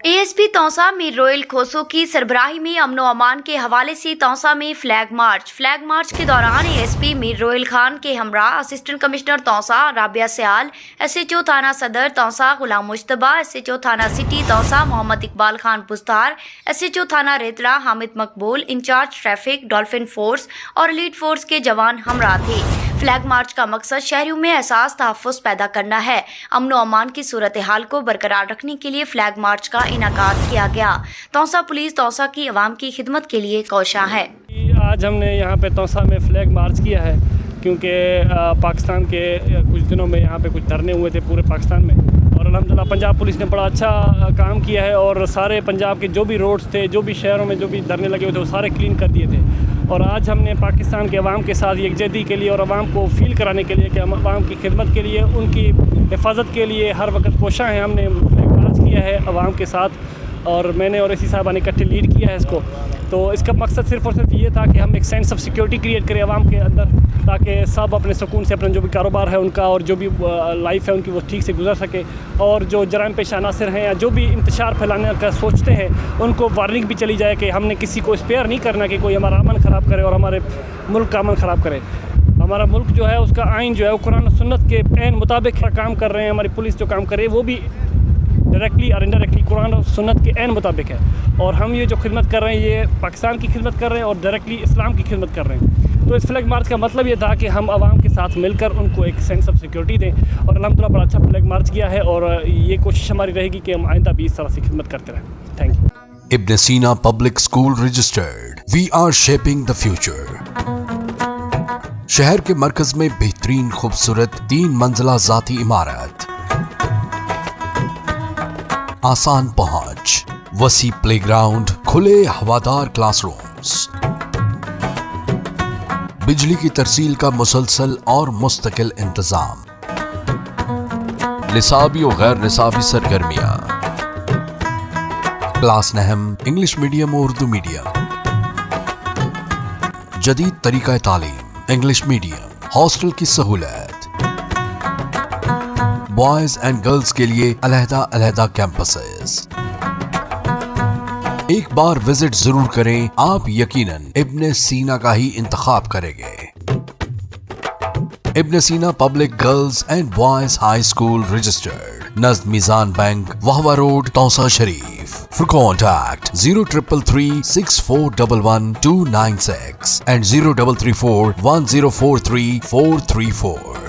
ASP Taunsa Mir royal खोसो की सरबराही में अमन व अमान के हवाले से तौसा में फ्लैग मार्च के दौरान एएसपी मीर रोयल खान के हमरा assistant commissioner Taunsa Rabia Sayal, SHO थाना सदर तौसा गुलाम मुश्तबा, एसएचओ थाना सिटी तौसा मोहम्मद इकबाल खान पुस्तार, एसएचओ थाना रेतड़ा हामिद मकबूल, इंचार्ज ट्रैफिक डॉल्फिन फोर्स और एलीट फोर्स के जवान हमरा थे। फ्लैग मार्च का मकसद शहरियों में एहसास तहफ़्फ़ुज़ पैदा करना है। अमन व अमान की सूरत हाल को बरकरार रखने के लिए फ्लैग मार्च का इनाकाद किया गया। तौसा पुलिस तौसा की आवाम की खिदमत के लिए कोशां है। आज हमने यहाँ पे तौसा में फ्लैग मार्च किया है क्योंकि पाकिस्तान के कुछ दिनों में यहाँ पे कुछ धरने हुए थे पूरे पाकिस्तान में, और अल्हम्दुलिल्लाह पंजाब पुलिस ने बड़ा अच्छा काम किया है और सारे पंजाब के जो भी रोड्स थे, जो भी शहरों में जो भी धरने लगे हुए थे वो सारे क्लीन कर दिए थे। और आज हमने पाकिस्तान के अवाम के साथ यकजहती के लिए और अवाम को फील कराने के लिए कि हम अवाम की खिदमत के लिए, उनकी हिफाजत के लिए हर वक्त कोशां हैं। हमने फ्लैग मार्च किया है अवाम के साथ और मैंने और इसी साहबा ने इकट्ठे लीड किया है इसको। तो इसका मकसद सिर्फ़ और सिर्फ ये था कि हम एक सेंस ऑफ सिक्योरिटी क्रिएट करें अवाम के अंदर, ताकि सब अपने सुकून से अपना जो भी कारोबार है उनका और जो भी लाइफ है उनकी वो ठीक से गुजर सके, और जो जराइम पेश अनासर हैं या जो भी इंतशार फैलाने का सोचते हैं उनको वार्निंग भी चली जाए कि हमने किसी को स्पेयर नहीं करना कि कोई हमारा अमन ख़राब करे और हमारे मुल्क का अमन ख़राब करे। हमारा मुल्क जो है उसका आइन जो है वो कुरान और सुन्नत के ऐन मुताबिक काम कर रहे हैं। हमारी पुलिस जो काम कर रही है वो भी डायरेक्टली और इनडायरेक्टली कुरान और सुन्नत के ऐन मुताबिक है, और हम ये जो खिदमत कर रहे हैं ये पाकिस्तान की खिदमत कर रहे हैं और डायरेक्टली इस्लाम की खिदमत कर रहे हैं। तो इस फ्लैग मार्च का मतलब ये था कि हम आवाम के साथ मिलकर उनको एक सेंस ऑफ सिक्योरिटी दें, और अल्हम्दुलिल्लाह बड़ा अच्छा फ्लैग मार्च किया है और ये कोशिश हमारी रहेगी कि हम आइंदा भी इस तरह से खिदमत करते रहें। Thank you. Ibn Sina Public School Registered. We are shaping the future. शहर के मरकज में बेहतरीन खूबसूरत 3 मंजिला जाती इमारत, आसान पहुंच, वसी प्लेग्राउंड, खुले हवादार क्लासरूम्स, बिजली की तरसील का मुसलसल और मुस्तकिल इंतजाम, निसाबी और गैर निसाबी सरगर्मियां, क्लास नहम इंग्लिश मीडियम और उर्दू मीडियम, जदीद तरीका तालीम इंग्लिश मीडियम, हॉस्टल की सहूलत, बॉयज एंड गर्ल्स के लिए अलहदा कैंपसेस। एक बार विजिट जरूर करें, आप यकीनन इब्न सीना का ही इंतखाब करेंगे। Ibn Sina public girls and boys high school registered, नज़द Meezan bank, Wahwa road, Taunsa Sharif. For contact 0333 6411 296 and 0334 1043 434.